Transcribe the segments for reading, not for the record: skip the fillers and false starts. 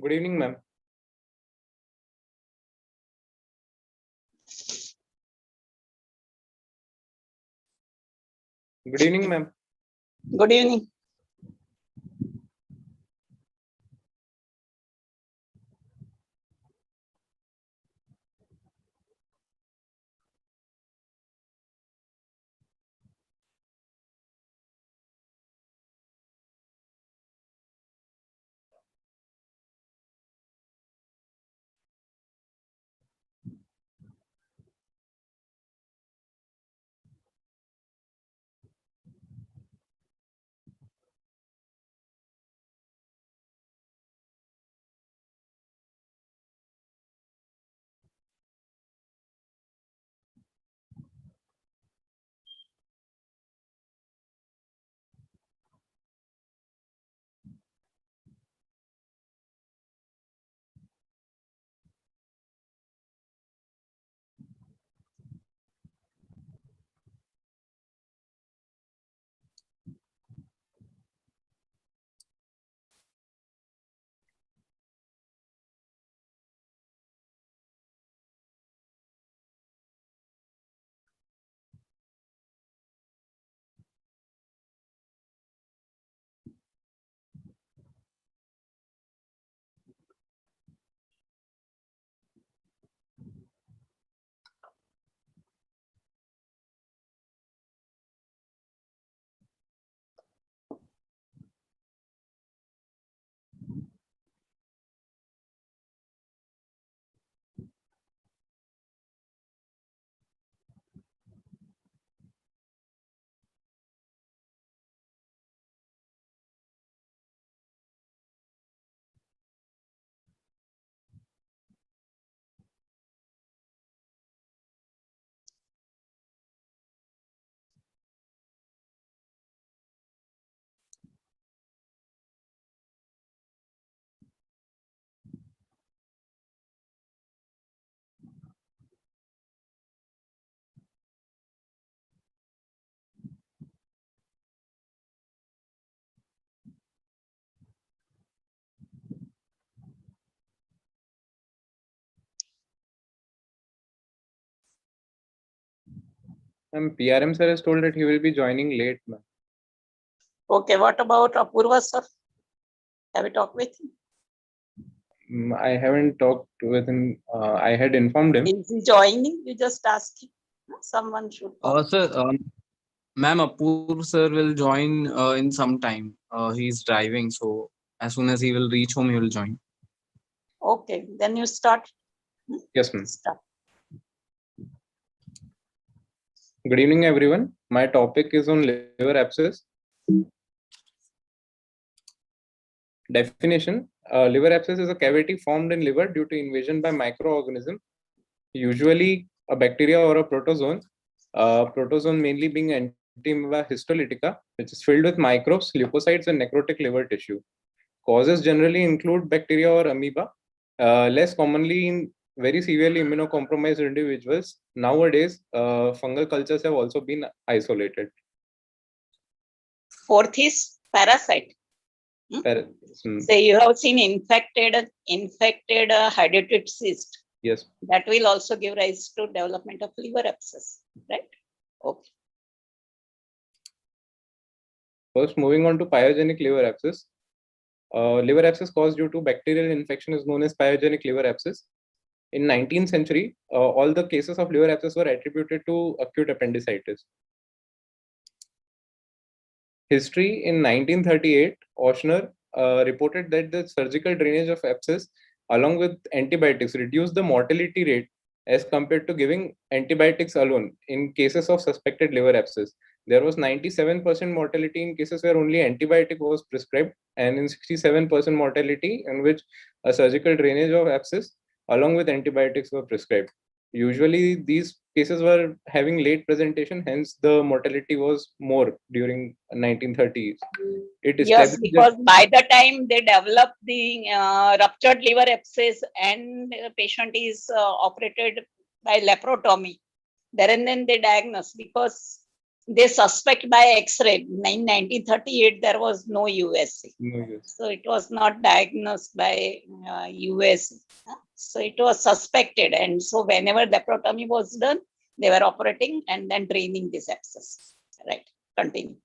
Good evening, ma'am. Good evening, ma'am. Good evening. Ma'am, PRM sir has told that he will be joining late, ma'am. Okay, what about Apurva sir? Have you talked with him? I haven't talked with him. I had informed him. Is he joining? You just ask him. Someone should talk. Sir, ma'am, Apur sir will join in some time. He's driving, so as soon as he will reach home, he will join. Okay, then you start. Yes, ma'am. Start. Good evening, everyone. My topic is on liver abscess. Definition: liver abscess is a cavity formed in liver due to invasion by microorganism, usually a bacteria or a protozoan. Protozoan mainly being Entamoeba histolytica, which is filled with microbes, leukocytes, and necrotic liver tissue. Causes generally include bacteria or amoeba, less commonly in very severely immunocompromised individuals. Nowadays, fungal cultures have also been isolated. Fourth is parasite. Say you have seen infected hydatid cyst. Yes. That will also give rise to development of liver abscess, right? Okay. First, moving on to pyogenic liver abscess. Liver abscess caused due to bacterial infection is known as pyogenic liver abscess. In 19th century, all the cases of liver abscess were attributed to acute appendicitis. History: in 1938, Ochsner reported that the surgical drainage of abscess along with antibiotics reduced the mortality rate as compared to giving antibiotics alone in cases of suspected liver abscess. There was 97% mortality in cases where only antibiotic was prescribed, and in 67% mortality in which a surgical drainage of abscess along with antibiotics were prescribed. Usually, these cases were having late presentation, hence the mortality was more during 1930s. Yes, because by the time they develop the ruptured liver abscess and the patient is operated by laparotomy, there and then they diagnose, because they suspect by X-ray. In 1938, there was no USC. So it was not diagnosed by USC. So it was suspected. And so whenever laparotomy was done, they were operating and then draining this abscess. Right. Continue.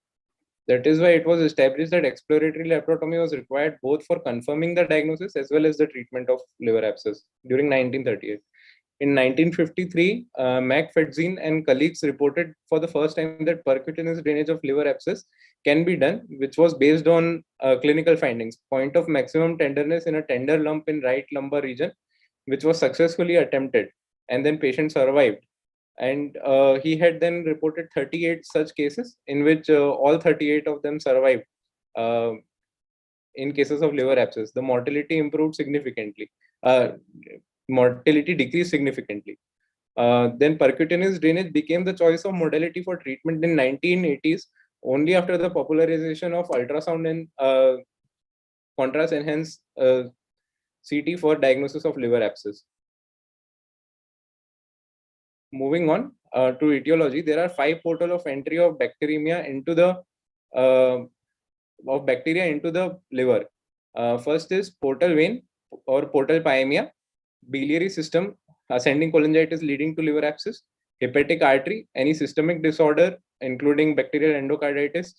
That is why it was established that exploratory laparotomy was required both for confirming the diagnosis as well as the treatment of liver abscess during 1938. In 1953, McFadzean and colleagues reported for the first time that percutaneous drainage of liver abscess can be done, which was based on clinical findings. Point of maximum tenderness in a tender lump in right lumbar region, which was successfully attempted, and then patient survived. And he had then reported 38 such cases in which all 38 of them survived in cases of liver abscess. The mortality improved significantly. Mortality decreased significantly. Then percutaneous drainage became the choice of modality for treatment in 1980s, only after the popularization of ultrasound and contrast enhanced CT for diagnosis of liver abscess. Moving on to etiology, there are 5 portal of entry of bacteremia into the bacteria into the liver. First is portal vein or portal pyemia, biliary system, ascending cholangitis leading to liver abscess, hepatic artery, any systemic disorder including bacterial endocarditis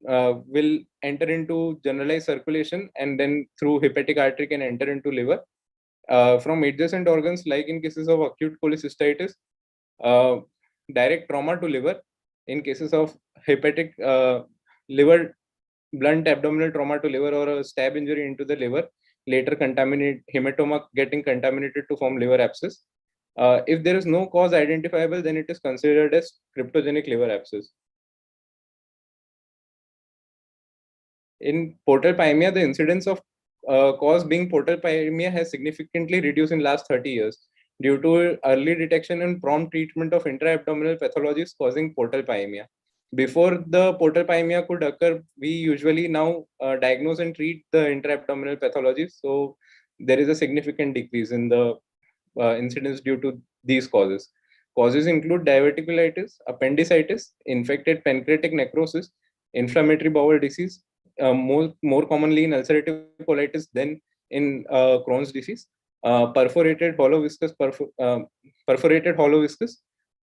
will enter into generalized circulation, and then through hepatic artery can enter into liver. From adjacent organs, like in cases of acute cholecystitis, direct trauma to liver. In cases of hepatic liver, blunt abdominal trauma to liver or a stab injury into the liver, later hematoma getting contaminated to form liver abscess. If there is no cause identifiable, then it is considered as cryptogenic liver abscess. In portal pyemia, the incidence of cause being portal pyemia has significantly reduced in last 30 years due to early detection and prompt treatment of intra-abdominal pathologies causing portal pyemia. Before the portal pyemia could occur, we usually now diagnose and treat the intra-abdominal pathologies. So there is a significant decrease in the incidence due to these causes. Causes include diverticulitis, appendicitis, infected pancreatic necrosis, inflammatory bowel disease, more commonly in ulcerative colitis than in Crohn's disease, perforated hollow viscous,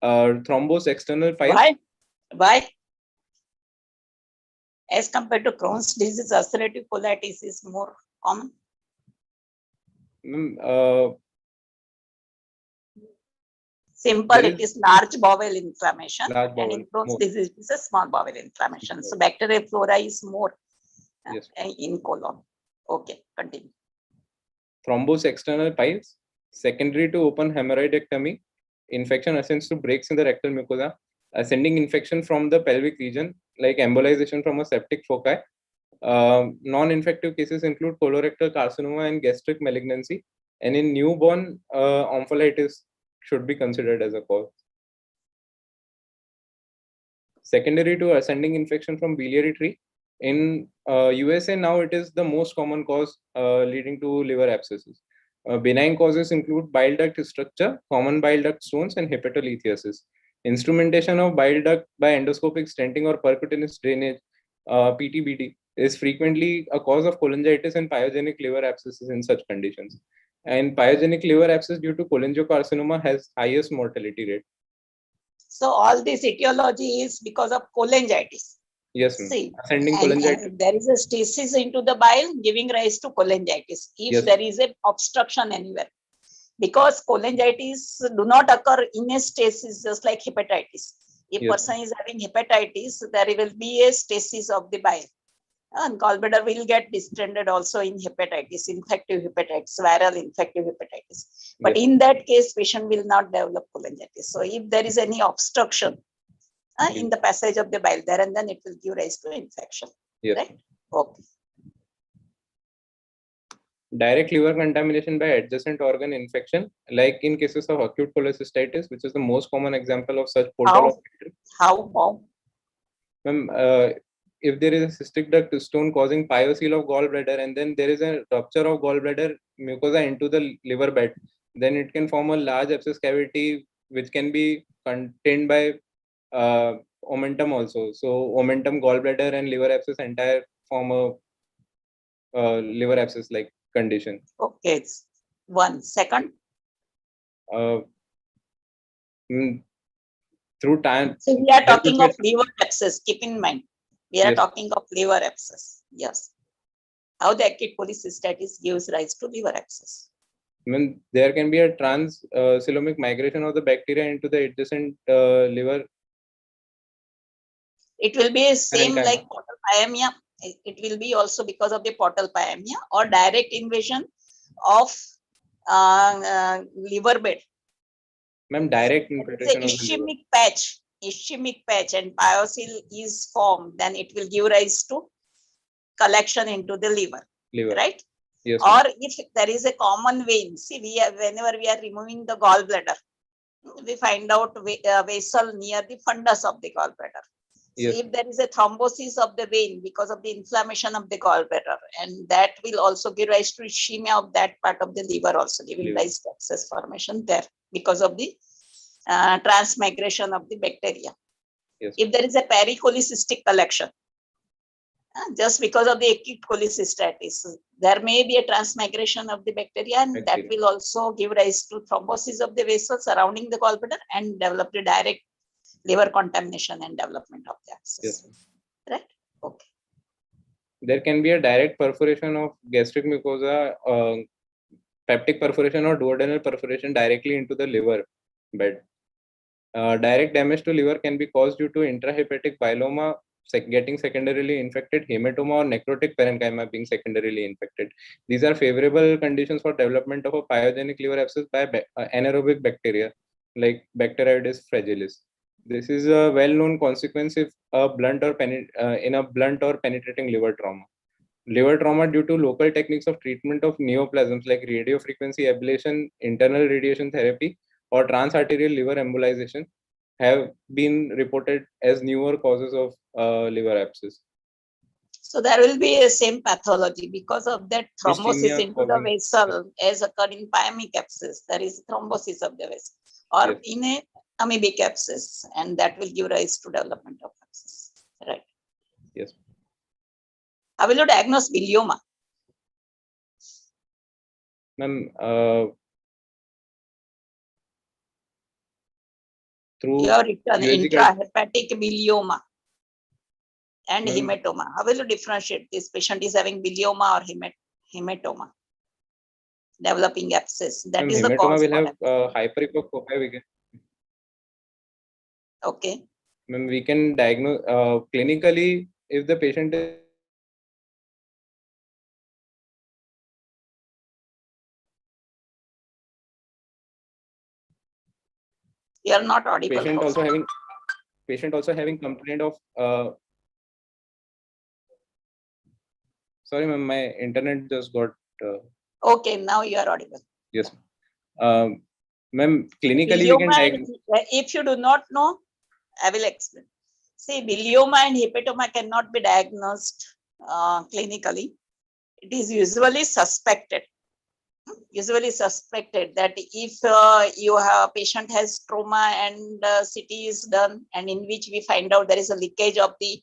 thrombus external piles. Why? As compared to Crohn's disease, ulcerative colitis is more common. Simple, it is large bowel inflammation, and in Crohn's disease, it is a small bowel inflammation. So bacterial flora is more in colon. Okay, continue. Thrombus external piles, secondary to open hemorrhoidectomy, infection ascends to breaks in the rectal mucosa, ascending infection from the pelvic region, like embolization from a septic foci. Non-infective cases include colorectal carcinoma and gastric malignancy, and in newborn, omphalitis should be considered as a cause. Secondary to ascending infection from biliary tree. In USA now, it is the most common cause leading to liver abscesses. Benign causes include bile duct structure, common bile duct stones, and hepatolithiasis. Instrumentation of bile duct by endoscopic stenting or percutaneous drainage, PTBD, is frequently a cause of cholangitis and pyogenic liver abscesses in such conditions. And pyogenic liver abscess due to cholangiocarcinoma has highest mortality rate. So all this etiology is because of cholangitis. Yes, see, ascending cholangitis. And there is a stasis into the bile giving rise to cholangitis if there is a obstruction anywhere. Because cholangitis do not occur in a stasis, just like hepatitis. If person is having hepatitis, there will be a stasis of the bile. And gallbladder will get distended also in hepatitis, infective hepatitis, viral infective hepatitis. But in that case, patient will not develop cholangitis. So if there is any obstruction in the passage of the bile there, and then it will give rise to infection. Right? Okay. Direct liver contamination by adjacent organ infection, like in cases of acute cholecystitis, which is the most common example of such portal. How? If there is a cystic duct stone causing pyocele of gallbladder, and then there is a rupture of gallbladder mucosa into the liver bed, then it can form a large abscess cavity which can be contained by omentum also. So omentum, gallbladder, and liver abscess entire form a liver abscess like condition. Okay, it's 1 second. Uh, through time. So we are talking of liver abscess. Keep in mind, we are talking of liver abscess. Yes. How the acute cholecystitis gives rise to liver abscess. I mean, there can be a trans-coelomic migration of the bacteria into the adjacent liver. It will be same like portal pyemia. It will be also because of the portal pyemia or direct invasion of liver bed. Ma'am, direct infiltration of the liver. Ischemic patch and pyocele is formed, then it will give rise to collection into the liver. Right? Yes. Or if there is a common vein, see, whenever we are removing the gallbladder, we find out vessel near the fundus of the gallbladder. So if there is a thrombosis of the vein because of the inflammation of the gallbladder, and that will also give rise to ischemia of that part of the liver, also giving rise to abscess formation there because of the transmigration of the bacteria. If there is a pericholecystic collection, just because of the acute cholecystitis, there may be a transmigration of the bacteria, and that will also give rise to thrombosis of the vessels surrounding the gallbladder and develop the direct liver contamination and development of the abscess. Right? Okay. There can be a direct perforation of gastric mucosa, peptic perforation or duodenal perforation directly into the liver bed. Direct damage to liver can be caused due to intrahepatic biloma getting secondarily infected, hematoma or necrotic parenchyma being secondarily infected. These are favorable conditions for development of a pyogenic liver abscess by anaerobic bacteria like Bacteroides fragilis. This is a well-known consequence if a blunt or in a blunt or penetrating liver trauma. Liver trauma due to local techniques of treatment of neoplasms like radiofrequency ablation, internal radiation therapy, or transarterial liver embolization have been reported as newer causes of liver abscess. So there will be a same pathology because of that thrombosis into the vessel as occurred in pyemic abscess. There is thrombosis of the vessel or in a amoebic abscess, and that will give rise to development of abscess. Right? Yes. How will you diagnose bilioma? Ma'am, through you have written intrahepatic bilioma and hematoma. How will you differentiate this patient is having bilioma or hematoma? Developing abscess. That is the cause. Hematoma will have hyperipocopia. Okay. Ma'am, we can diagnose clinically if the patient is you are not audible. Patient also having complaint of sorry ma'am, my internet just got okay, now you are audible. Yes. Ma'am, clinically we can diagnose. If you do not know, I will explain. See, bilioma and hepatoma cannot be diagnosed clinically. It is usually suspected that if you have a patient has trauma and CT is done, and in which we find out there is a leakage of the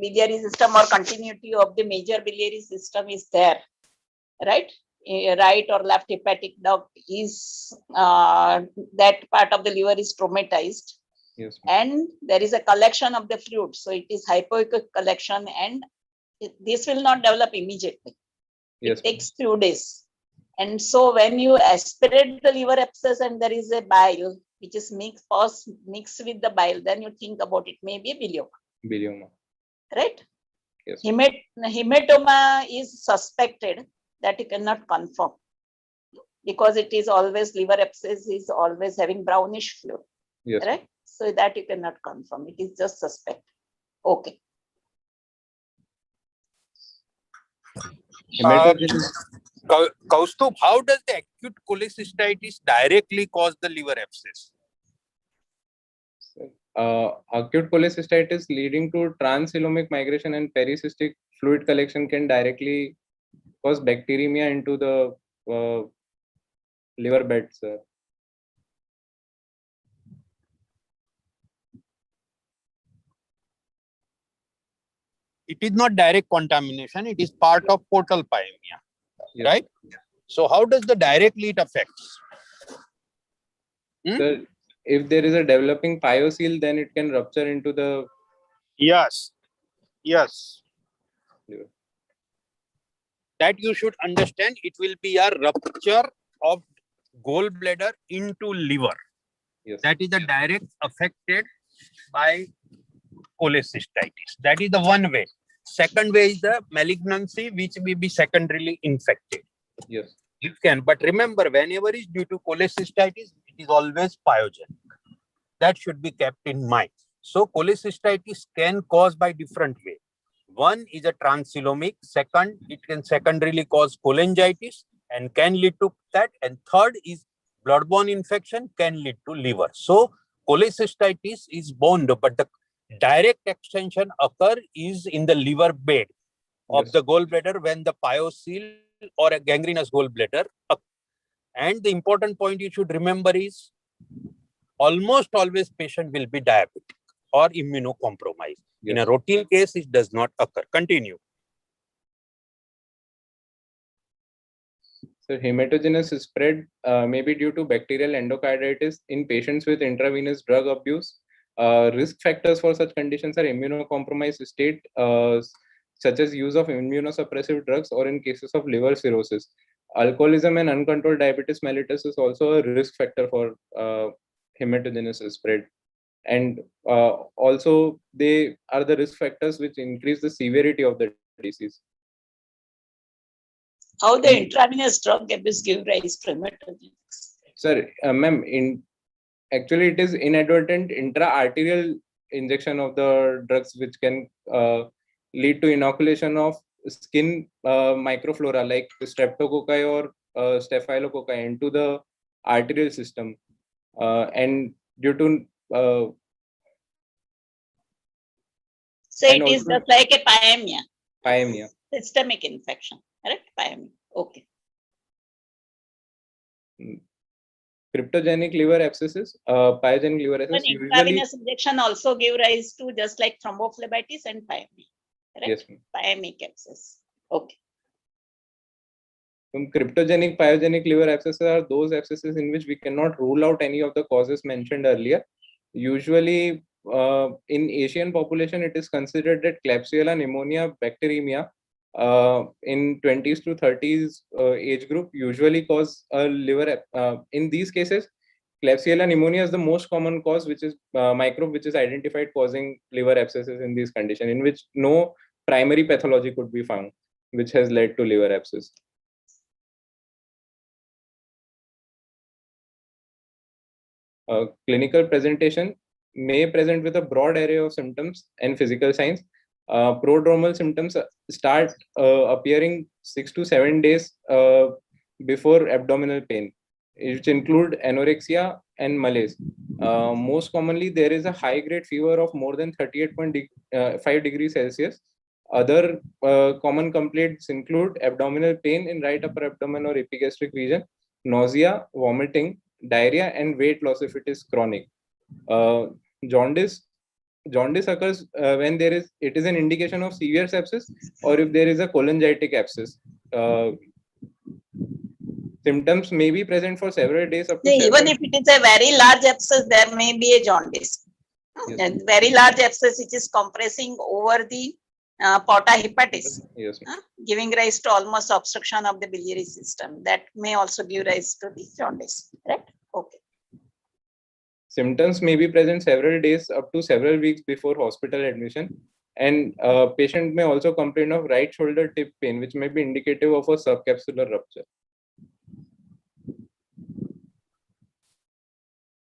biliary system or continuity of the major biliary system is there, right? Right or left hepatic duct is that part of the liver is traumatized. Yes. And there is a collection of the fluid, so it is hypoechoic collection, and this will not develop immediately. Yes. It takes few days. And so when you aspirate the liver abscess and there is a bile which is mixed with the bile, then you think about it may be a bilioma. Right? Yes. Hematoma is suspected, that you cannot confirm because it is always liver abscess is always having brownish fluid. Yes. Right? So that you cannot confirm. It is just suspect. Okay. Kaustubh, how does the acute cholecystitis directly cause the liver abscess? Acute cholecystitis leading to transcoelomic migration and pericystic fluid collection can directly cause bacteremia into the liver bed, sir. It is not direct contamination. It is part of portal pyemia, Yes. right? So how does the direct lead affects? So if there is a developing pyocele, then it can rupture into the Yes. liver. That you should understand. It will be a rupture of gallbladder into liver. Yes. That is the direct affected by cholecystitis. That is the one way. Second way is the malignancy, which will be secondarily infected. Yes. You can, but remember, whenever it's due to cholecystitis, it is always pyogenic. That should be kept in mind. So cholecystitis can cause by different way. One is a transcelomic. Second, it can secondarily cause cholangitis and can lead to that. And third is bloodborne infection can lead to liver. So cholecystitis is bound, but the direct extension occur is in the liver bed of the gallbladder when the pyocele or a gangrenous gallbladder occur. And the important point you should remember is almost always patient will be diabetic or immunocompromised. Yes. In a routine case, it does not occur. Continue. So hematogenous spread may be due to bacterial endocarditis in patients with intravenous drug abuse. Risk factors for such conditions are immunocompromised state, such as use of immunosuppressive drugs, or in cases of liver cirrhosis. Alcoholism and uncontrolled diabetes mellitus is also a risk factor for hematogenous spread. And also they are the risk factors which increase the severity of the disease. How the intravenous drug abuse give rise to hematogenous? Sir, ma'am, actually it is inadvertent intra-arterial injection of the drugs which can lead to inoculation of skin microflora like streptococci or staphylococci into the arterial system, and due to So it is just like a pyemia. pyemia. Systemic infection, correct? Pyemia. Okay. Cryptogenic liver abscesses, pyogenic liver abscesses usually. Intravenous injection also give rise to just like thrombophlebitis and pyemia, correct? Yes, pyemic abscess. Okay. Cryptogenic pyogenic liver abscesses are those abscesses in which we cannot rule out any of the causes mentioned earlier. Usually, in Asian population, it is considered that Klebsiella pneumonia bacteremia in 20s to 30s age group usually cause a liver. In these cases, Klebsiella pneumonia is the most common cause, which is microbe which is identified causing liver abscesses in this condition, in which no primary pathology could be found, which has led to liver abscess. Clinical presentation may present with a broad array of symptoms and physical signs. Prodromal symptoms start appearing 6 to 7 days before abdominal pain, which include anorexia and malaise. Most commonly, there is a high-grade fever of more than 38.5 degrees Celsius. Other common complaints include abdominal pain in right upper abdomen or epigastric region, nausea, vomiting, diarrhea, and weight loss if it is chronic. Jaundice occurs when it is an indication of severe sepsis, or if there is a cholangitic abscess. Symptoms may be present for several days up to even if it is a very large abscess, there may be a jaundice. Yes. And very large abscess which is compressing over the porta hepatis, yes. Giving rise to almost obstruction of the biliary system. That may also give rise to the jaundice, right? Okay. Symptoms may be present several days up to several weeks before hospital admission, and patient may also complain of right shoulder tip pain, which may be indicative of a subcapsular rupture.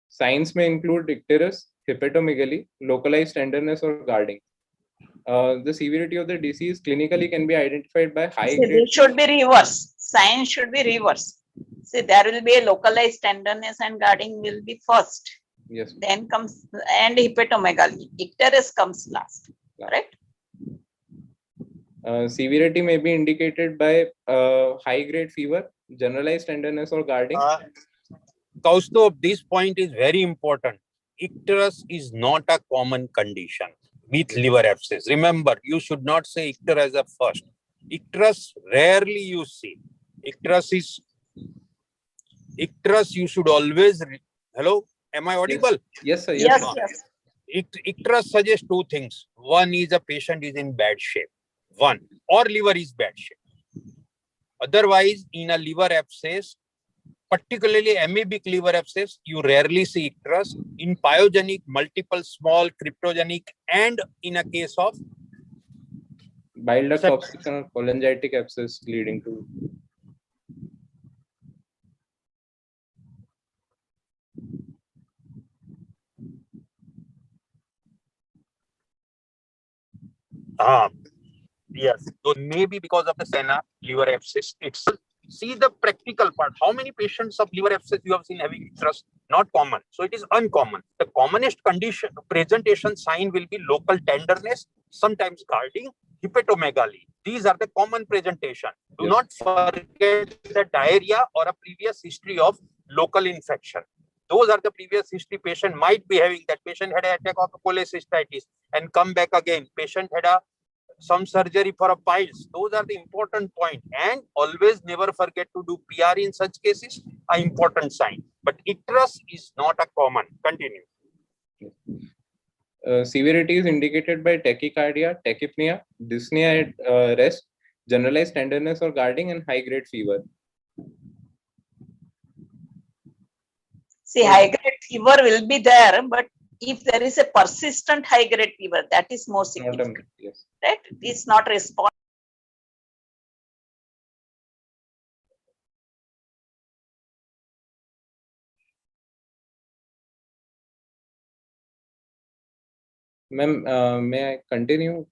Signs may include icterus, hepatomegaly, localized tenderness, or guarding. The severity of the disease clinically can be identified by high grade. It should be reverse. Signs should be reverse. See, there will be a localized tenderness and guarding will be first. Yes. Then comes and hepatomegaly. Icterus comes last. Correct? Severity may be indicated by high grade fever, generalized tenderness, or guarding. Kaustubh, this point is very important. Icterus is not a common condition. with liver abscess. Remember, you should not say icter as a first. Icterus rarely you see. Icterus you should always. Hello, am I audible? Yes, sir. Yes, Sir. yes. Icterus suggests two things. One is a patient is in bad shape. Or liver is bad shape. Otherwise, in a liver abscess, particularly amoebic liver abscess, you rarely see icterus. In pyogenic, multiple small cryptogenic, and in a case of Bile duct obstruction or cholangitic abscess leading to. yes, so maybe because of the Senna liver abscess itself. See the practical part. How many patients of liver abscess you have seen having icterus? Not common. So it is uncommon. The commonest condition presentation sign will be local tenderness, sometimes guarding, hepatomegaly. These are the common presentation. Do not forget the diarrhea or a previous history of local infection. Those are the previous history patient might be having. That patient had an attack of cholecystitis and come back again. Patient had some surgery for a piles. Those are the important point. And always never forget to do PR in such cases, an important sign. But icterus is not a common. Continue. Severity is indicated by tachycardia, tachypnea, dyspnea at rest, generalized tenderness or guarding, and high-grade fever. See, high-grade fever will be there, but if there is a persistent high-grade fever, that is more significant. Yes. Right? It is not respond. Ma'am, may I continue?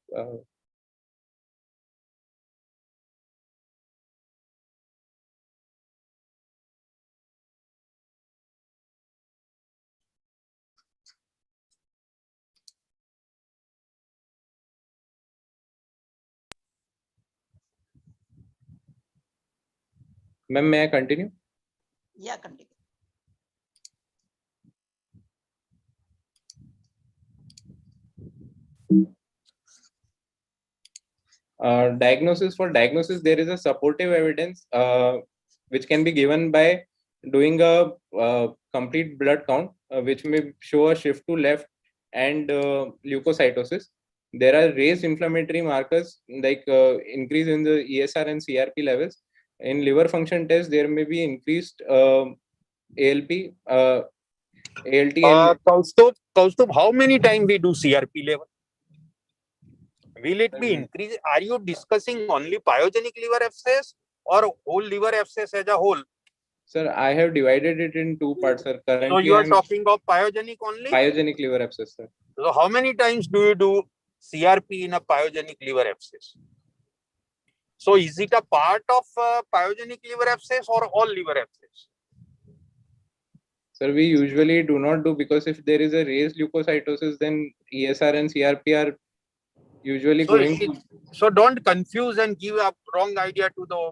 Ma'am, may I continue? Yeah, continue. Diagnosis, there is a supportive evidence which can be given by doing a complete blood count, which may show a shift to left and leukocytosis. There are raised inflammatory markers like increase in the ESR and CRP levels. In liver function test, there may be increased ALP, ALT. Kaustubh, how many times we do CRP level? Will it be increased? Are you discussing only pyogenic liver abscess or whole liver abscess as a whole? Sir, I have divided it in two parts, sir. Currently, so you are talking of pyogenic only? Pyogenic liver abscess, sir. So how many times do you do CRP in a pyogenic liver abscess? So is it a part of pyogenic liver abscess or all liver abscess? Sir, we usually do not do, because if there is a raised leukocytosis, then ESR and CRP are usually going to. So don't confuse and give a wrong idea to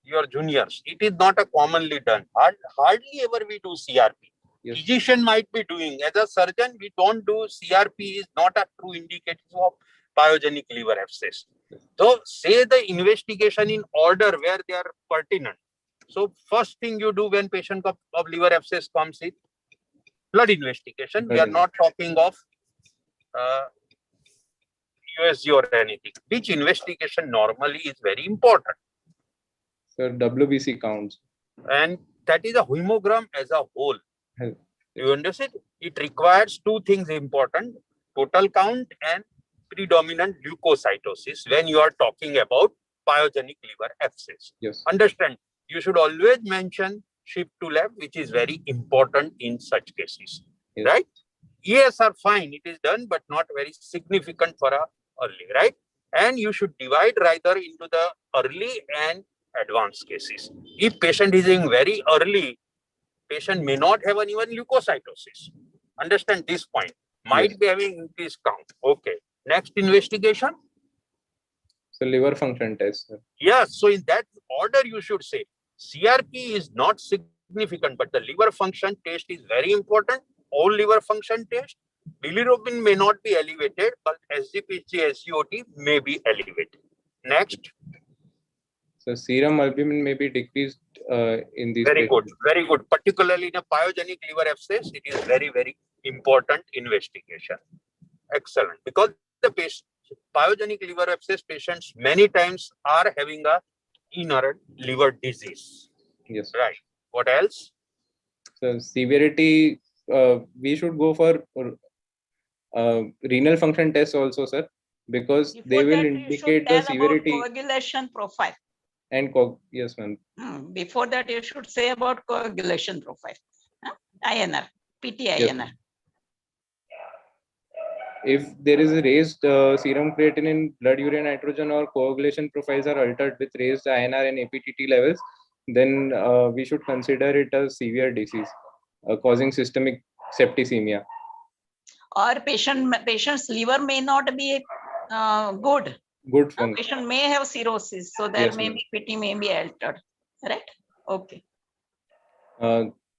your juniors. It is not a commonly done. Hardly ever we do CRP. Yes. Physician might be doing. As a surgeon, we don't do CRP. Is not a true indicator of pyogenic liver abscess. So say the investigation in order where they are pertinent. So first thing you do when patient of liver abscess comes in, blood investigation. We are not talking of USG or anything. Which investigation normally is very important. So WBC counts. And that is a hemogram as a whole. You understand? It requires two things important: total count and predominant leukocytosis when you are talking about pyogenic liver abscess. Yes. Understand? You should always mention shift to left, which is very important in such cases. Yes. Right? Yes, are fine. It is done, but not very significant for a early, right? And you should divide rather into the early and advanced cases. If patient is in very early, patient may not have an even leukocytosis. Understand this point. Might be having increased count. Okay. Next investigation. So liver function test. Sir. Yes. So in that order, you should say CRP is not significant, but the liver function test is very important. All liver function test Bilirubin may not be elevated, but SGPC, SGOT may be elevated. Next. So serum albumin may be decreased in these Very cases. good, very good. Particularly in a pyogenic liver abscess, it is very, very important investigation. Excellent. Because the pyogenic liver abscess patients many times are having a inherent liver disease. Yes. Right. What else? So severity, we should go for renal function tests also, sir, because Before they will that, indicate you the should tell about severity. coagulation profile. And yes, ma'am. Before that, you should say about coagulation profile. INR, PT-INR. Yes. If there is a raised serum creatinine, blood urea nitrogen, or coagulation profiles are altered with raised INR and APTT levels, then we should consider it a severe disease causing systemic septicemia. Or patient's liver may not be good. Good function. Patient may have cirrhosis, so there may be PT may be altered, right? Okay.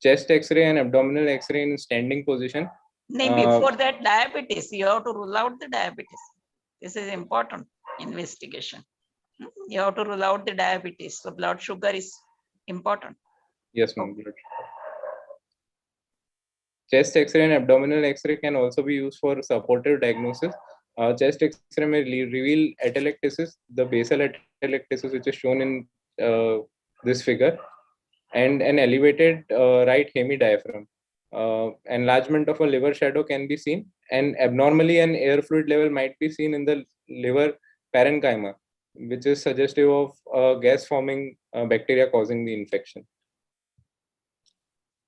Chest X-ray and abdominal X-ray in standing position. Before that, diabetes. You have to rule out the diabetes. This is important investigation. You have to rule out the diabetes. So blood sugar is important. Yes, ma'am. Okay. Chest X-ray and abdominal X-ray can also be used for supportive diagnosis. Chest X-ray may reveal atelectasis, the basal atelectasis, which is shown in this figure, and an elevated right hemidiaphragm. Enlargement of a liver shadow can be seen, and abnormally an air fluid level might be seen in the liver parenchyma, which is suggestive of gas-forming bacteria causing the infection.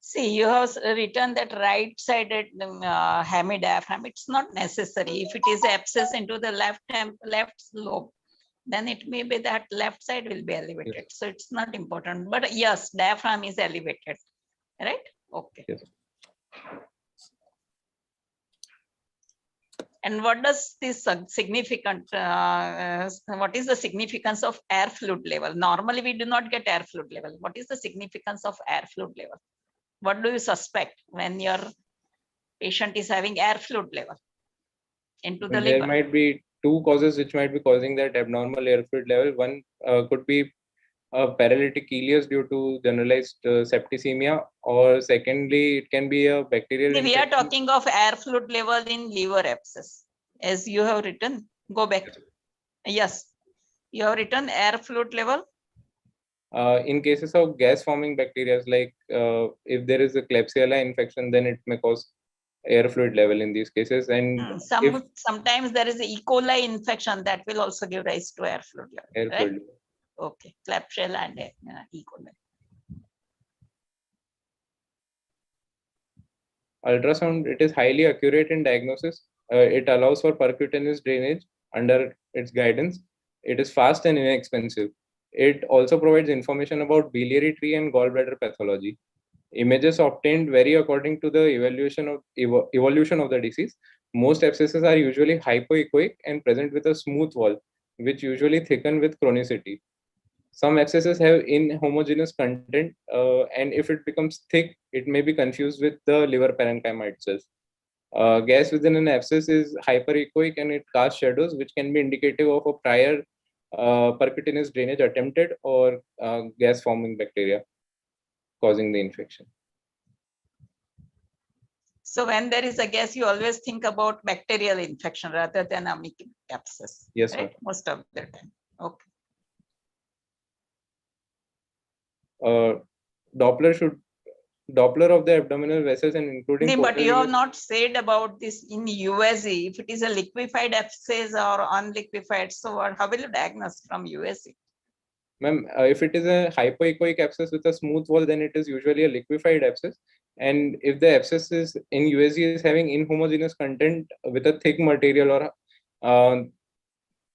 See, you have written that right-sided hemidiaphragm. It's not necessary. If it is abscess into the left lobe, then it may be that left side will be elevated. Yes. So it's not important. But yes, diaphragm is elevated, right? Okay. Yes. And what does this significant, what is the significance of air fluid level? Normally, we do not get air fluid level. What is the significance of air fluid level? What do you suspect when your patient is having air fluid level into the liver? There might be two causes which might be causing that abnormal air fluid level. One could be a paralytic ileus due to generalized septicemia, or secondly, it can be a bacterial infection. We are talking of air fluid level in liver abscess, as you have written. Go back. Yes, you have written air fluid level. In cases of gas-forming bacteria, like if there is a Klebsiella infection, then it may cause air fluid level in these cases. And sometimes there is a E. coli infection that will also give rise to air fluid level. Air fluid level. Okay, Klebsiella and E. coli. Ultrasound, it is highly accurate in diagnosis. It allows for percutaneous drainage under its guidance. It is fast and inexpensive. It also provides information about biliary tree and gallbladder pathology. Images obtained vary according to the evolution of the disease. Most abscesses are usually hypoechoic and present with a smooth wall, which usually thicken with chronicity. Some abscesses have inhomogeneous content, and if it becomes thick, it may be confused with the liver parenchyma itself. Gas within an abscess is hyperechoic and it casts shadows, which can be indicative of a prior percutaneous drainage attempted or gas forming bacteria causing the infection. So when there is a gas, you always think about bacterial infection rather than amic abscess. Yes, right? Most of the time. Okay. Doppler of the abdominal vessels and including. But you have not said about this in USE. If it is a liquefied abscess or unliquefied, so how will you diagnose from USE? Ma'am, if it is a hypoechoic abscess with a smooth wall, then it is usually a liquefied abscess. And if the abscess is in USE is having inhomogeneous content with a thick material, or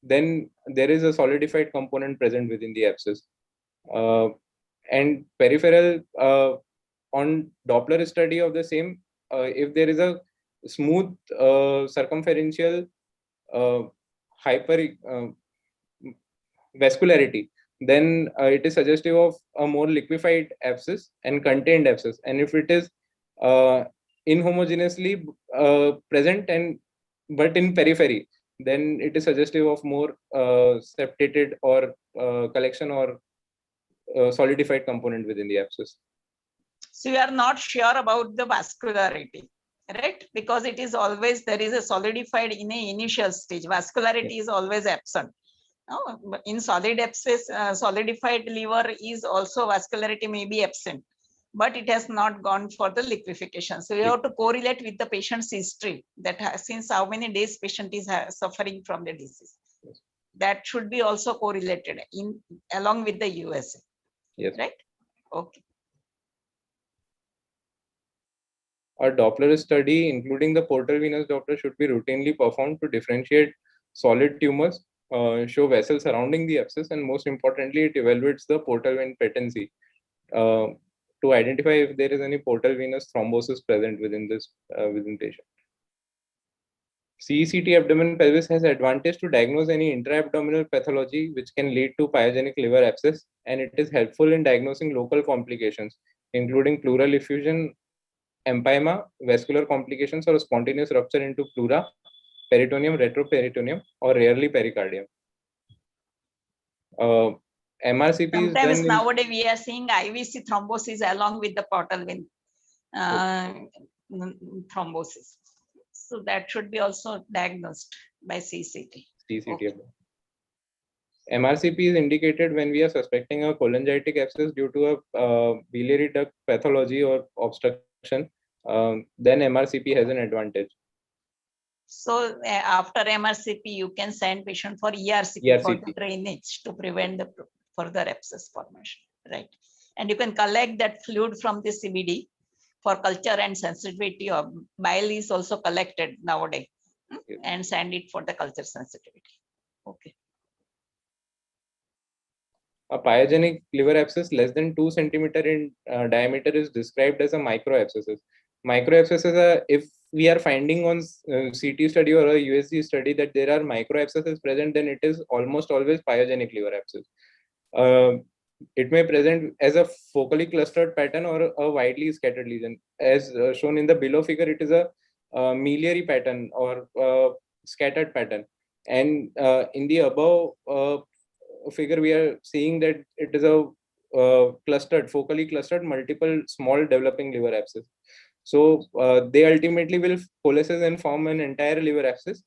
then there is a solidified component present within the abscess. And peripheral, on Doppler study of the same, if there is a smooth circumferential vascularity, then it is suggestive of a more liquefied abscess and contained abscess. And if it is inhomogeneously present and but in periphery, then it is suggestive of more septated or collection or solidified component within the abscess. So you are not sure about the vascularity, right? Because it is always, there is a solidified in a initial stage. Vascularity is always absent. No, in solid abscess, solidified liver is also vascularity may be absent, but it has not gone for the liquefaction. So you have to correlate with the patient's history, that since how many days patient is suffering from the disease. That should be also correlated in along with the USA. Yes. Right? Okay. A Doppler study, including the portal venous Doppler, should be routinely performed to differentiate solid tumors, show vessels surrounding the abscess, and most importantly, it evaluates the portal vein patency to identify if there is any portal venous thrombosis present within this within patient. CECT abdomen pelvis has advantage to diagnose any intra-abdominal pathology which can lead to pyogenic liver abscess, and it is helpful in diagnosing local complications, including pleural effusion, empyema, vascular complications, or spontaneous rupture into pleura, peritoneum, retroperitoneum, or rarely pericardium. MRCP is Sometimes done nowadays we are seeing IVC thrombosis along with the portal vein thrombosis. So that should be also diagnosed by CCT. Okay. MRCP is indicated when we are suspecting a cholangitic abscess due to a biliary duct pathology or obstruction. Then MRCP has an advantage. So after MRCP, you can send patient for ERCP for the drainage to prevent the further abscess formation, right? And you can collect that fluid from the CBD for culture and sensitivity. Of bile is also collected nowadays, and send it for the culture sensitivity. Okay. A pyogenic liver abscess less than 2 centimeter in diameter is described as a microabscess. Microabscesses are, if we are finding on CT study or a USG study that there are microabscesses present, then it is almost always pyogenic liver abscess. It may present as a focally clustered pattern or a widely scattered lesion. As shown in the below figure, it is a miliary pattern or scattered pattern. And in the above figure, we are seeing that it is a clustered, focally clustered, multiple small developing liver abscess. So they ultimately will coalesce and form an entire liver abscess.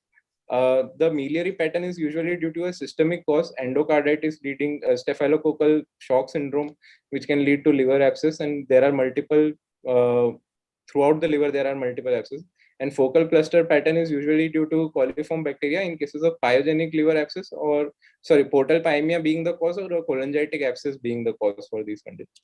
The miliary pattern is usually due to a systemic cause, endocarditis leading staphylococcal shock syndrome, which can lead to liver abscess. And there are multiple, throughout the liver, there are multiple abscesses. And focal cluster pattern is usually due to coliform bacteria in cases of pyogenic liver abscess, or sorry, portal pyemia being the cause, or a cholangitic abscess being the cause for these conditions.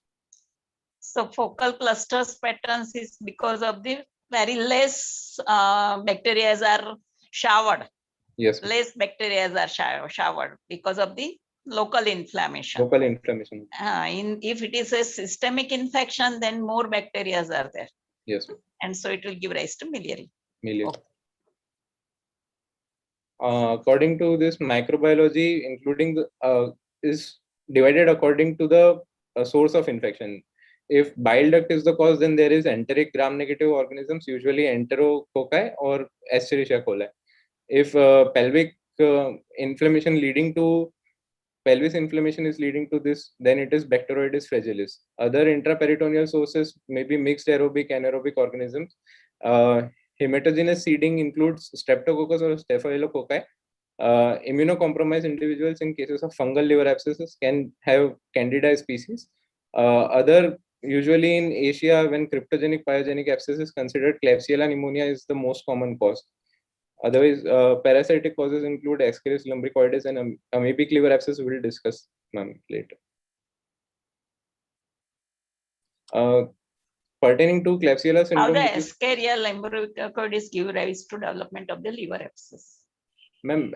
So focal clusters patterns is because of the very less bacteria are showered. Yes. Less bacteria are showered because of the local inflammation. Local inflammation. If it is a systemic infection, then more bacteria are there. Yes. And so it will give rise to miliary. Miliary. Okay. According to this microbiology, including the is divided according to the source of infection. If bile duct is the cause, then there is enteric gram-negative organisms, usually enterococci or Escherichia coli. If pelvic inflammation leading to pelvis inflammation is leading to this, then it is Bacteroides fragilis. Other intraperitoneal sources may be mixed aerobic, anaerobic organisms. Hematogenous seeding includes Streptococcus or Staphylococci. Immunocompromised individuals in cases of fungal liver abscesses can have Candida species. Other, usually in Asia, when cryptogenic pyogenic abscess is considered, Klebsiella pneumonia is the most common cause. Otherwise, parasitic causes include Escherichia lumbricoides and amoebic liver abscess. We will discuss later. Pertaining to Klebsiella syndrome. How the Escherichia lumbricoides give rise to development of the liver abscess? Ma'am,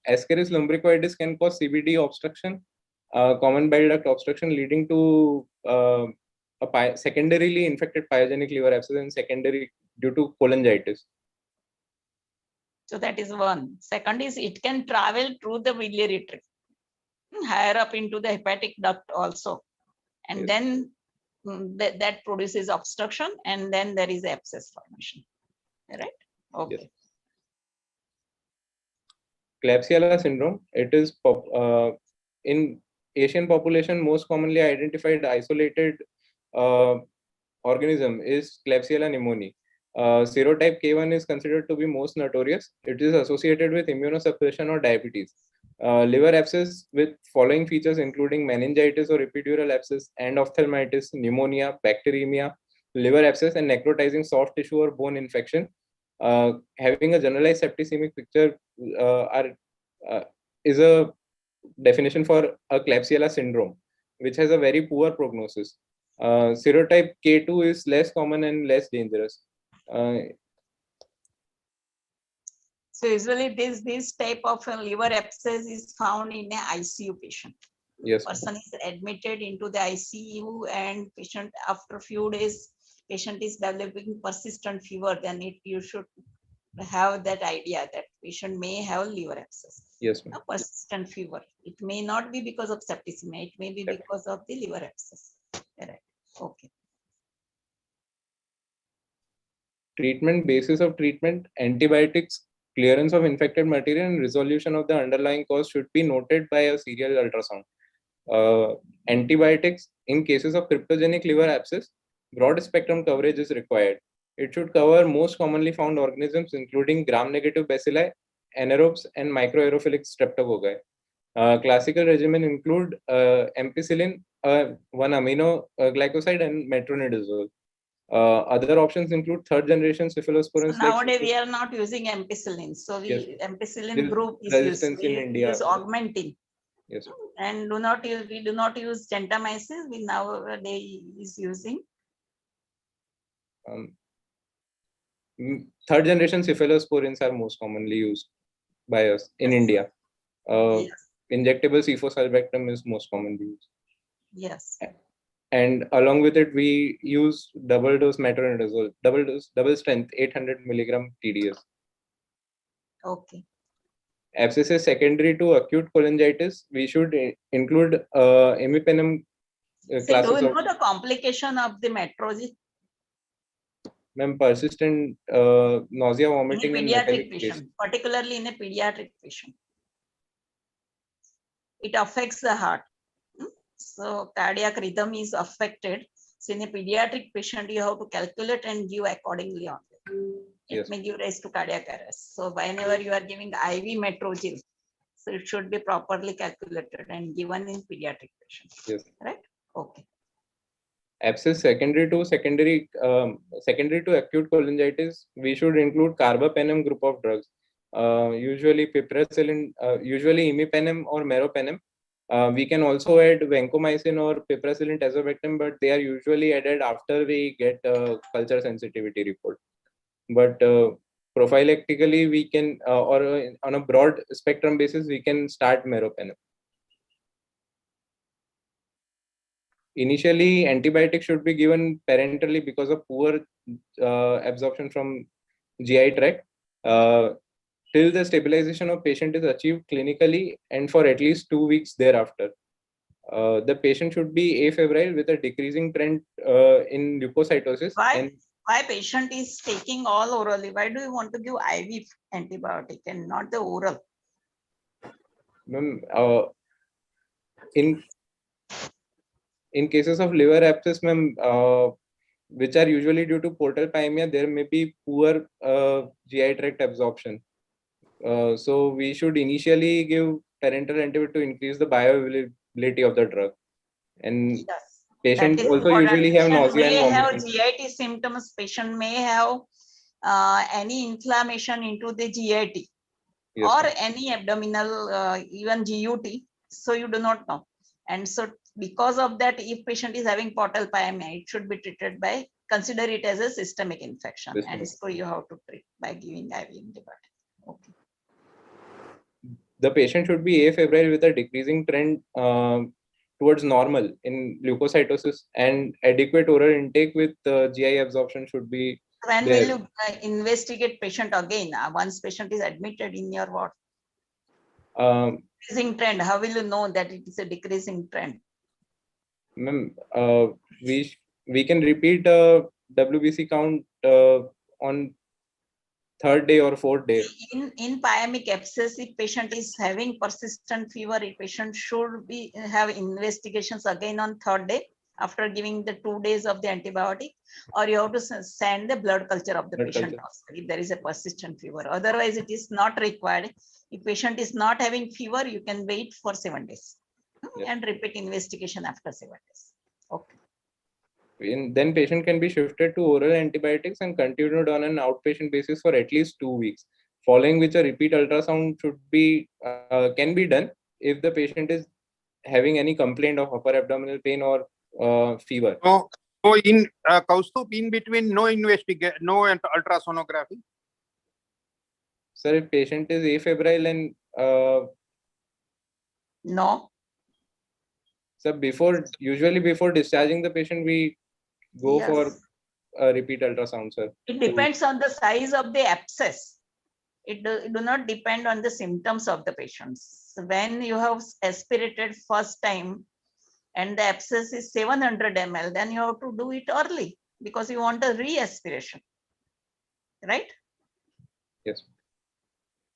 Escherichia lumbricoides can cause CBD obstruction, common bile duct obstruction, leading to a secondarily infected pyogenic liver abscess and secondary due to cholangitis. So that is one. Second is it can travel through the biliary tract, higher up into the hepatic duct also. And then that produces obstruction, and then there is abscess formation. Right? Okay. Yes. Klebsiella syndrome, it is in Asian population most commonly identified isolated uh, organism is Klebsiella pneumoniae. Serotype K1 is considered to be most notorious. It is associated with immunosuppression or diabetes. Liver abscess with following features including meningitis or epidural abscess, and ophthalmitis, pneumonia, bacteremia, liver abscess, and necrotizing soft tissue or bone infection. Having a generalized septicemic picture uh, is a definition for a Klebsiella syndrome, which has a very poor prognosis. Serotype K2 is less common and less dangerous. So usually this type of liver abscess is found in an ICU patient. Yes. Person is admitted into the ICU, and patient after few days, patient is developing persistent fever. Then you should have that idea that patient may have liver abscess. Yes. A persistent fever. It may not be because of septicemia. It may be because of the liver abscess. Right. Okay. Treatment, basis of treatment, antibiotics, clearance of infected material, and resolution of the underlying cause should be noted by a serial ultrasound. Antibiotics in cases of cryptogenic liver abscess, broad spectrum coverage is required. It should cover most commonly found organisms, including gram-negative bacilli, anaerobes, and microaerophilic streptococci. Classical regimen include ampicillin, one amino glycoside, and metronidazole. Other options include third generation cephalosporins. So nowadays we are not using ampicillin. So ampicillin group is used. In India. Use augmentin. Yes. And we do not use gentamicin. We nowadays is using third generation cephalosporins are most commonly used by us in India. Injectable cefosalbactam is most commonly used. Yes. And along with it, we use double dose metronidazole, double strength, 800 milligram TDS. Okay. Abscess is secondary to acute cholangitis. We should include imipenem classes. So do you know the complication of the metrogy? Ma'am, persistent nausea, vomiting, in a pediatric patient, particularly in a pediatric patient. It affects the heart. So cardiac rhythm is affected. So in a pediatric patient, you have to calculate and give accordingly on it. It may give rise to cardiac arrest. So whenever you are giving IV metrogyl, so it should be properly calculated and given in pediatric patients. Yes. Right? Okay. Abscess secondary to acute cholangitis, we should include carbapenem group of drugs. Usually piperacillin, usually imipenem or meropenem. We can also add vancomycin or piperacillin tazobactam, but they are usually added after we get a culture sensitivity report. But prophylactically, we can, or on a broad spectrum basis, we can start meropenem. Initially, antibiotics should be given parenterally because of poor absorption from GI tract till the stabilization of patient is achieved clinically and for at least 2 weeks thereafter. The patient should be afebrile with a decreasing trend in leukocytosis. Why patient is taking all orally? Why do you want to give IV antibiotic and not the oral? In cases of liver abscess, ma'am, which are usually due to portal pyemia, there may be poor GI tract absorption. So we should initially give parenteral antibiotic to increase the bioavailability of the drug. And patients also usually have nausea and vomiting. GIT symptoms. Patient may have any inflammation into the GIT or any abdominal, even GUT. So you do not know. And so because of that, if patient is having portal pyemia, it should be treated by, consider it as a systemic infection. And so you have to treat by giving IV antibiotic. Okay. The patient should be afebrile with a decreasing trend towards normal in leukocytosis, and adequate oral intake with GI absorption should be. When will you investigate patient again? Once patient is admitted in your ward? Decreasing trend, how will you know that it is a decreasing trend? Ma'am, we we can repeat WBC count on third day or fourth day. In pyemic abscess, if patient is having persistent fever, a patient should be have investigations again on third day after giving the 2 days of the antibiotic, or you have to send the blood culture of the patient if there is a persistent fever. Otherwise, it is not required. If patient is not having fever, you can wait for 7 days and repeat investigation after 7 days. Okay. Then patient can be shifted to oral antibiotics and continued on an outpatient basis for at least 2 weeks, following which a repeat ultrasound should be can be done if the patient is having any complaint of upper abdominal pain or fever. So in Kaustup, in between, no ultrasonography. Sir, if patient is afebrile and no. So usually before discharging the patient, we go for a repeat ultrasound, sir. It depends on the size of the abscess. It do not depend on the symptoms of the patients. So when you have aspirated first time and the abscess is 700 ml, then you have to do it early because you want a re-aspiration, right? Yes.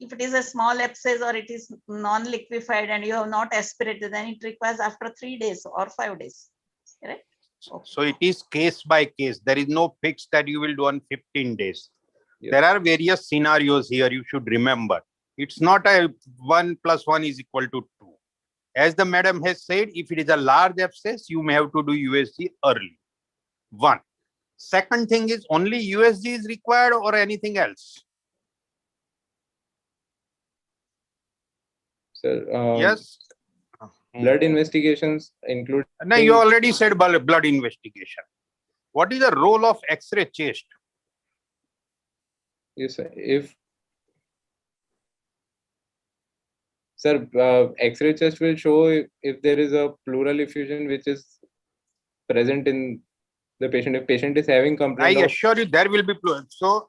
If it is a small abscess or it is non-liquefied and you have not aspirated, then it requires after 3 days or 5 days, right? So it is case by case. There is no fix that you will do on 15 days. Yes. There are various scenarios here you should remember. It's not a 1 + 1 = 2. As the madam has said, if it is a large abscess, you may have to do USG early. 1. Second thing is, only USG is required or anything else? Sir, yes. Blood investigations include. No, you already said blood investigation. What is the role of X-ray chest? Yes, sir. X-ray chest will show if there is a pleural effusion which is present in the patient. If patient is having complaint, I assure you there will be pleural. So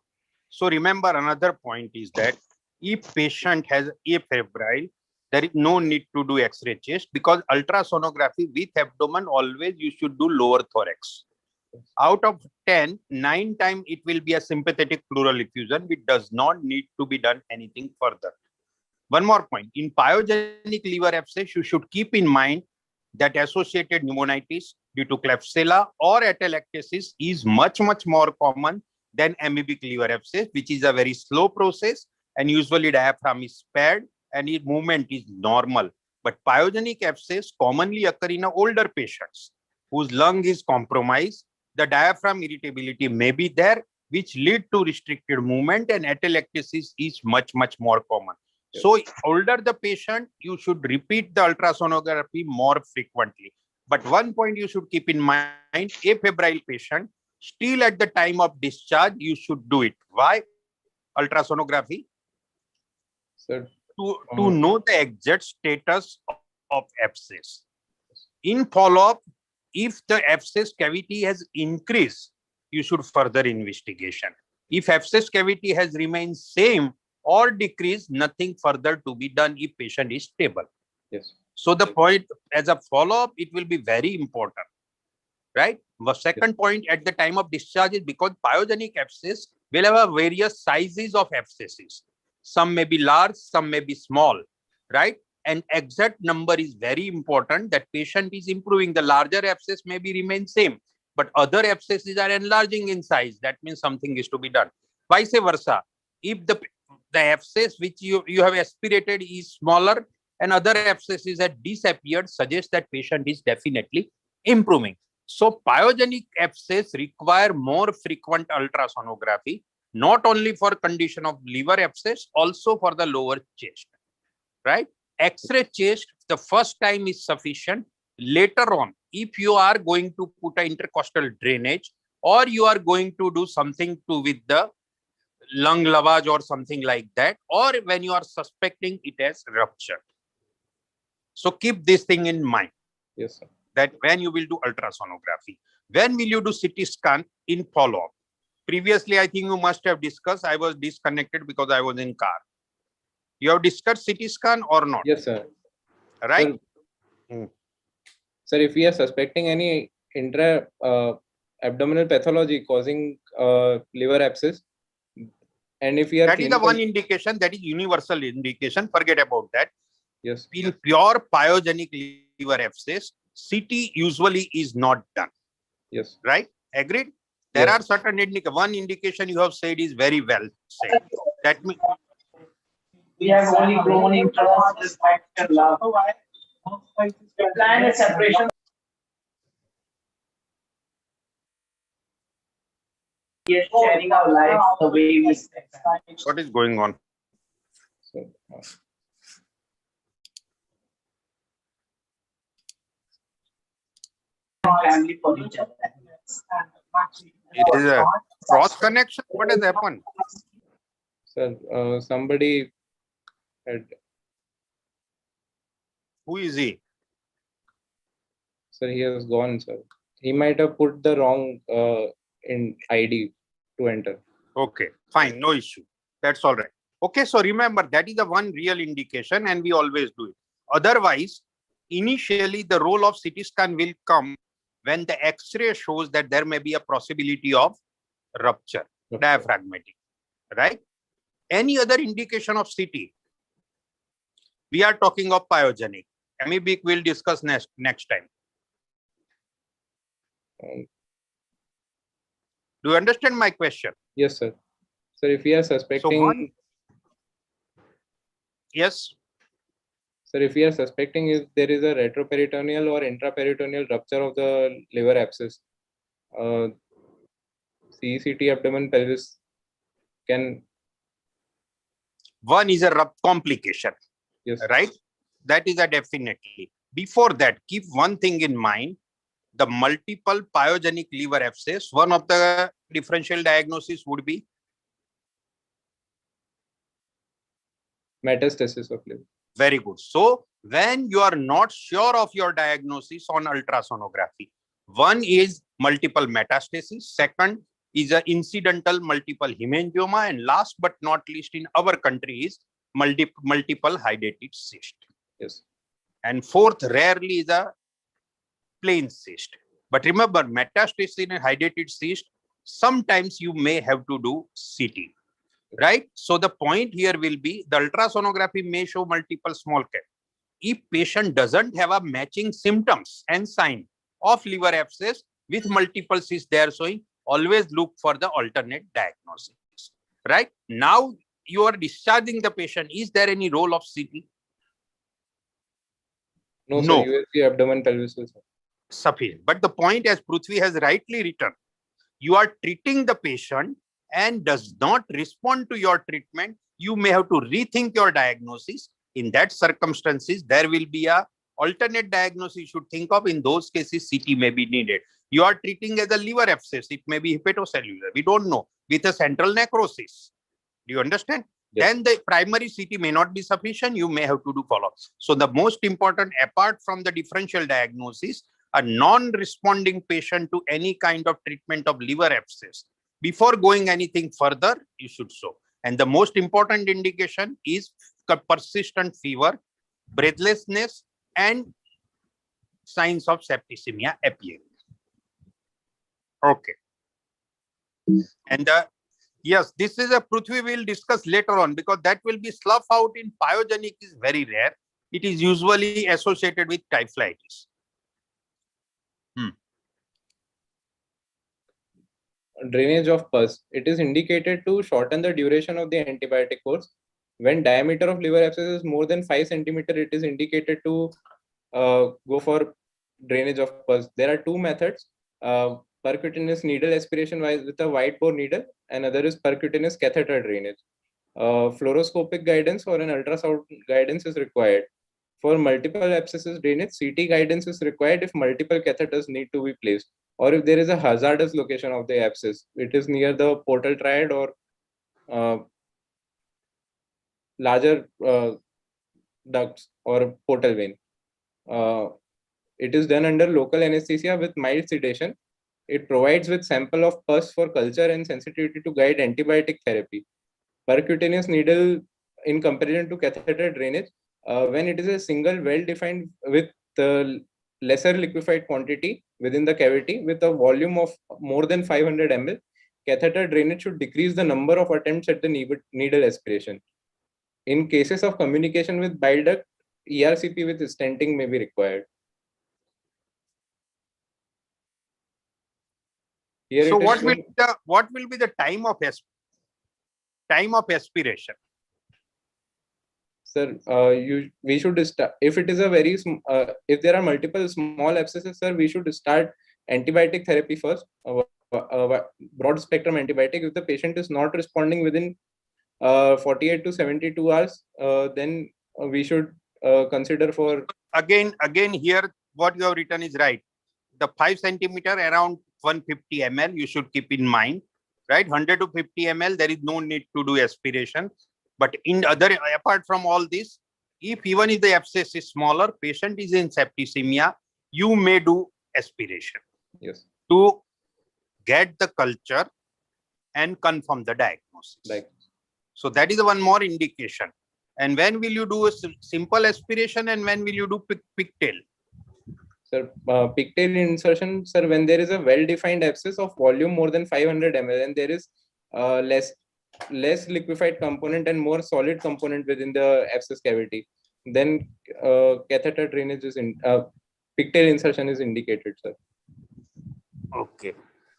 remember, another point is that if patient has afebrile, there is no need to do X-ray chest, because ultrasonography with abdomen, always you should do lower thorax. Out of 10, 9 times it will be a sympathetic pleural effusion, which does not need to be done anything further. One more point, in pyogenic liver abscess, you should keep in mind that associated pneumonitis due to Klebsiella or atelectasis is much more common than amoebic liver abscess, which is a very slow process, and usually diaphragm is spared and its movement is normal. But pyogenic abscess commonly occur in older patients whose lung is compromised. The diaphragm irritability may be there, which lead to restricted movement, and atelectasis is much more common. Yes. So older the patient, you should repeat the ultrasonography more frequently. But one point you should keep in mind, afebrile patient, still at the time of discharge, you should do it. Why? Ultrasonography? Sir, to know the exact status of abscess. In follow-up, if the abscess cavity has increased, you should further investigation. If abscess cavity has remained same or decreased, nothing further to be done if patient is stable. Yes. So the point, as a follow-up, it will be very important, right? The second point at the time of discharge is because pyogenic abscess will have various sizes of abscesses. Some may be large, some may be small, right? And exact number is very important. That patient is improving. The larger abscess maybe remain same, but other abscesses are enlarging in size. That means something is to be done. Vice versa. If the abscess which you have aspirated is smaller and other abscesses have disappeared, suggests that patient is definitely improving. So pyogenic abscess require more frequent ultrasonography, not only for condition of liver abscess, also for the lower chest, right? X-ray chest, the first time is sufficient. Later on, if you are going to put an intercostal drainage, or you are going to do something with the lung lavage or something like that, or when you are suspecting it has ruptured. So keep this thing in mind. Yes, sir. That when you will do ultrasonography, when will you do CT scan in follow-up? Previously, I think you must have discussed. I was disconnected because I was in car. You have discussed CT scan or not? Yes, sir. Right? Sir, if we are suspecting any abdominal pathology causing liver abscess. And if we are that is the one indication, that is universal indication. Forget about that. Yes. In pure pyogenic liver abscess, CT usually is not done. Yes. Right? Agreed? There Yes. are certain one indication you have said is very well said. That means we have only grown interest plan a separation. Yes, sharing our life the way we what is going on? So, family for each other. It is a cross connection. What has happened? sir, somebody had. Who is he? Sir, he has gone, sir. He might have put the wrong in ID to enter. Okay, fine, no issue. That's all right. Okay, so remember, that is the one real indication and we always do it. Otherwise, initially the role of CT scan will come when the X-ray shows that there may be a possibility of rupture, diaphragmatic, right? Any other indication of CT? We are talking of pyogenic. Amoebic we'll discuss next time. Do you understand my question? Yes, sir. Sir, if we are suspecting. Yes. Sir, if we are suspecting if there is a retroperitoneal or intraperitoneal rupture of the liver abscess, CECT abdomen pelvis can. One is a complication. Yes. Right? That is a definitely. Before that, keep one thing in mind. The multiple pyogenic liver abscess, one of the differential diagnosis would be metastasis of liver. Very good. So when you are not sure of your diagnosis on ultrasonography, one is multiple metastasis, second is an incidental multiple hemangioma, and last but not least in our country is multiple hydatid cyst. Yes. And fourth rarely is a plain cyst. But remember, metastasis in a hydatid cyst, sometimes you may have to do CT. Right? So the point here will be the ultrasonography may show multiple small cap. If patient doesn't have a matching symptoms and sign of liver abscess with multiple cysts they are showing, always look for the alternate diagnosis. Right? Now you are discharging the patient. Is there any role of CT? No, sir. USG abdomen pelvis is sufficient. But the point, as Prithvi has rightly written, you are treating the patient and does not respond to your treatment, you may have to rethink your diagnosis. In that circumstances, there will be a alternate diagnosis you should think of. In those cases, CT may be needed. You are treating as a liver abscess. It may be hepatocellular. We don't know. With a central necrosis. Do you understand? Yes. Then the primary CT may not be sufficient. You may have to do follow-ups. So the most important, apart from the differential diagnosis, a non-responding patient to any kind of treatment of liver abscess, before going anything further, you should show. And the most important indication is persistent fever, breathlessness, and signs of septicemia appearing. Okay. And yes, this is a Prithvi we'll discuss later on, because that will be slough out in pyogenic is very rare. It is usually associated with typhlitis. Drainage of pus. It is indicated to shorten the duration of the antibiotic course. When diameter of liver abscess is more than 5 centimeter, it is indicated to go for drainage of pus. There are two methods: percutaneous needle aspiration with a wide bore needle, and other is percutaneous catheter drainage. Fluoroscopic guidance or an ultrasound guidance is required. For multiple abscesses drainage, CT guidance is required if multiple catheters need to be placed, or if there is a hazardous location of the abscess. It is near the portal triad or larger ducts or portal vein. It is done under local anesthesia with mild sedation. It provides with sample of pus for culture and sensitivity to guide antibiotic therapy. Percutaneous needle in comparison to catheter drainage, when it is a single well-defined with lesser liquefied quantity within the cavity with a volume of more than 500 ml, catheter drainage should decrease the number of attempts at the needle aspiration. In cases of communication with bile duct, ERCP with stenting may be required. Here So it is what will be the time of aspiration? Sir, we should start, if it is a very if there are multiple small abscesses, sir, we should start antibiotic therapy first, broad spectrum antibiotic. If the patient is not responding within 48 to 72 hours, then we should consider for. Again, here what you have written is right. The 5 centimeter around 150 ml you should keep in mind, right? 100 to 50 ml there is no need to do aspiration. But in other, apart from all this, even if the abscess is smaller, patient is in septicemia, you may do aspiration. Yes. To get the culture and confirm the diagnosis. So that is one more indication. And when will you do a simple aspiration and when will you do pigtail? Sir, pigtail insertion, sir, when there is a well-defined abscess of volume more than 500 ml and there is less liquefied component and more solid component within the abscess cavity, then catheter drainage is pigtail insertion is indicated, sir.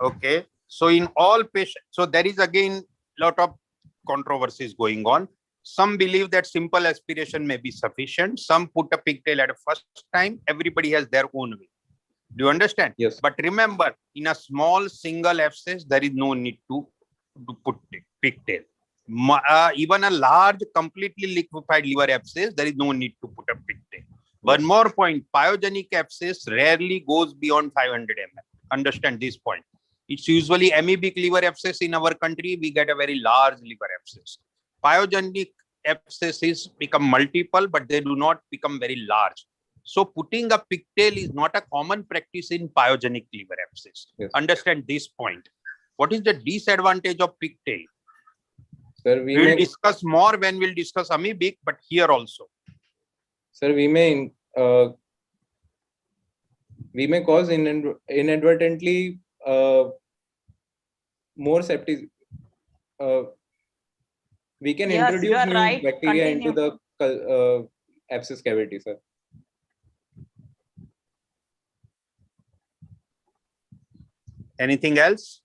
Okay. So in all patients, so there is again lot of controversies going on. Some believe that simple aspiration may be sufficient. Some put a pigtail at a first time. Everybody has their own way. Do you understand? Yes. But remember, in a small single abscess, there is no need to put pigtail. Even a large, completely liquefied liver abscess, there is no need to put a pigtail. One more point, pyogenic abscess rarely goes beyond 500 ml. Understand this point. It's usually amoebic liver abscess in our country. We get a very large liver abscess. Pyogenic abscesses become multiple, but they do not become very large. So putting a pigtail is not a common practice in pyogenic liver abscess. Yes. Understand this point. What is the disadvantage of pigtail? Sir, we will discuss more when we'll discuss amoebic, but here also. Sir, we may cause inadvertently more septic. We can introduce new bacteria into the abscess cavity, sir. Anything else?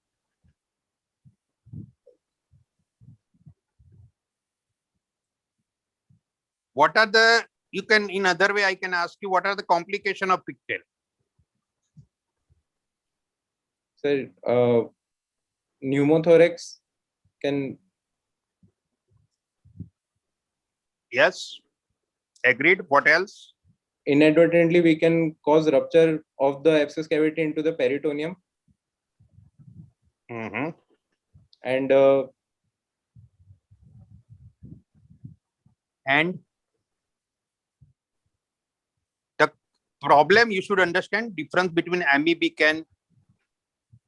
What are the, you can, in other way, I can ask you, what are the complications of pigtail? Sir, pneumothorax can. Yes, agreed. What else? Inadvertently, we can cause rupture of the abscess cavity into the peritoneum. And the problem, you should understand difference between amoebic and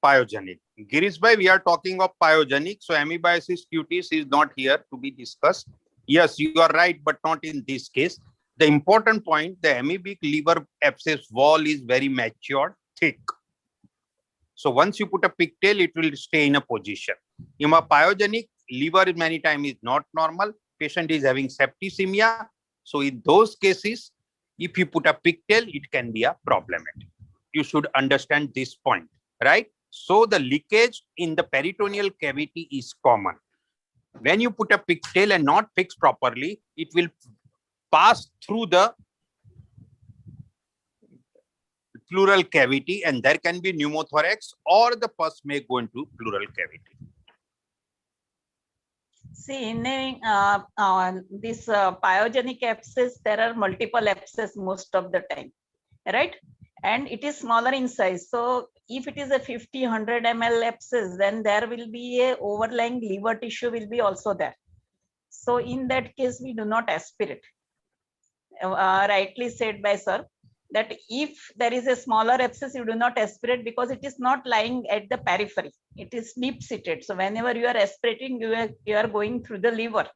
pyogenic. Girish bhai, we are talking of pyogenic, so amoebiasis cutis is not here to be discussed. Yes, you are right, but not in this case. The important point, the amoebic liver abscess wall is very matured, thick. So once you put a pigtail, it will stay in a position. In a pyogenic, liver many times is not normal. Patient is having septicemia. So in those cases, if you put a pigtail, it can be a problematic. You should understand this point, right? So the leakage in the peritoneal cavity is common. When you put a pigtail and not fixed properly, it will pass through the pleural cavity and there can be pneumothorax or the pus may go into pleural cavity. See, in this pyogenic abscess, there are multiple abscess most of the time, right? And it is smaller in size. So if it is a 50-100 ml abscess, then there will be a overlying liver tissue will be also there. So in that case, we do not aspirate. Rightly said by sir, that if there is a smaller abscess, you do not aspirate because it is not lying at the periphery. It is deep seated. So whenever you are aspirating, you are going through the liver.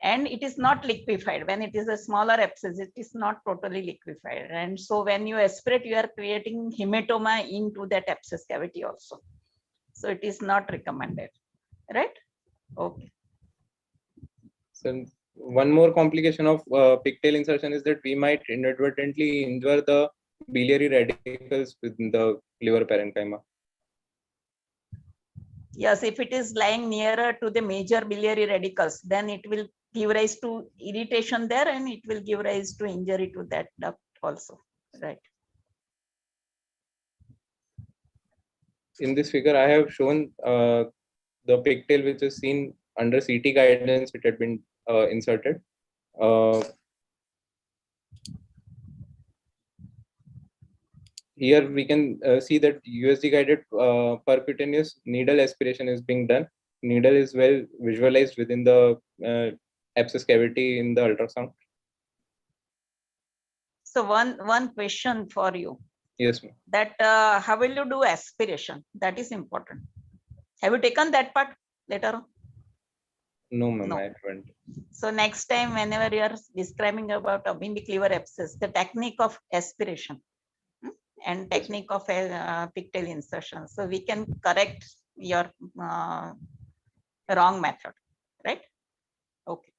and it is not liquefied. When it is a smaller abscess, it is not totally liquefied. And so when you aspirate, you are creating hematoma into that abscess cavity also. So it is not recommended, right? Okay. So one more complication of pigtail insertion is that we might inadvertently injure the biliary radicals within the liver parenchyma. Yes, if it is lying nearer to the major biliary radicals, then it will give rise to irritation there, and it will give rise to injury to that duct also, right? In this figure, I have shown the pigtail which is seen under CT guidance. It had been inserted. Here we can see that USG guided percutaneous needle aspiration is being done. Needle is well visualized within the abscess cavity in the ultrasound. So one question for you. Yes, ma'am. That how will you do aspiration? That is important. Have you taken that part later on? No, ma'am, No. I haven't. So next time, whenever you are describing about amoebic liver abscess, the technique of aspiration and technique of pigtail insertion. So we can correct your wrong method, right? Okay.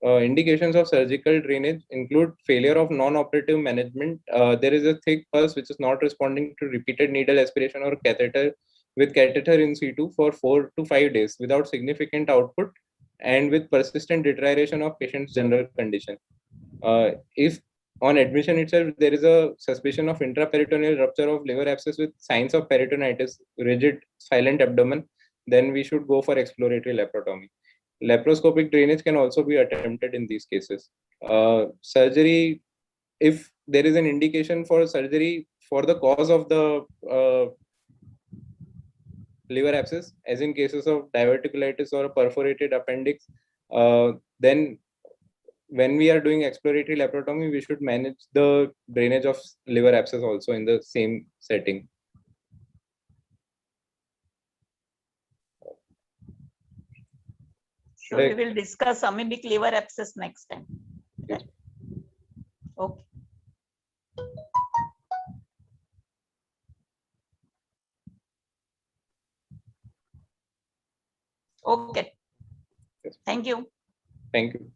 Indications of surgical drainage include failure of non-operative management. There is a thick pus which is not responding to repeated needle aspiration or catheter with catheter in situ for 4 to 5 days without significant output and with persistent deterioration of patient's general condition. If on admission itself there is a suspicion of intraperitoneal rupture of liver abscess with signs of peritonitis, rigid silent abdomen, then we should go for exploratory laparotomy. Laparoscopic drainage can also be attempted in these cases. Surgery, if there is an indication for surgery for the cause of the liver abscess, as in cases of diverticulitis or a perforated appendix, then when we are doing exploratory laparotomy, we should manage the drainage of liver abscess also in the same setting. So we will discuss amoebic liver abscess next time. Right? Okay. Okay. Yes. Thank you. Thank you.